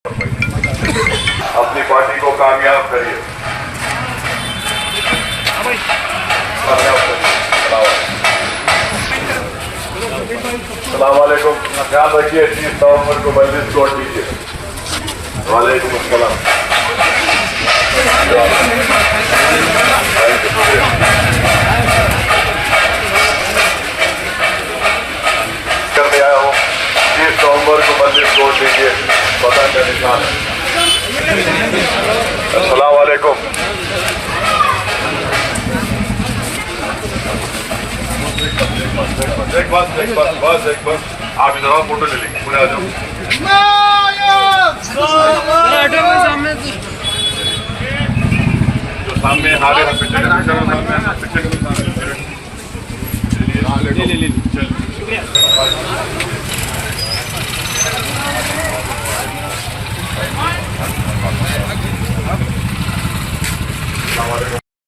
अपनी पार्टी को कामयाब करिए। अस्सलामुअलैकुम। ख्याल रखिए, 30 नवंबर को मजलिस को दीजिए। वालेकुम अस्सलाम। करने आया हूँ, 30 नवंबर को मजलिस को दीजिए, पता का निशान है। अस्सलामुअलैकुम। एक बात आप इधर आओ, फोटो ले लेंगे, पूरे आ जाओ। जो सामने हारे हैं पिक्चर ले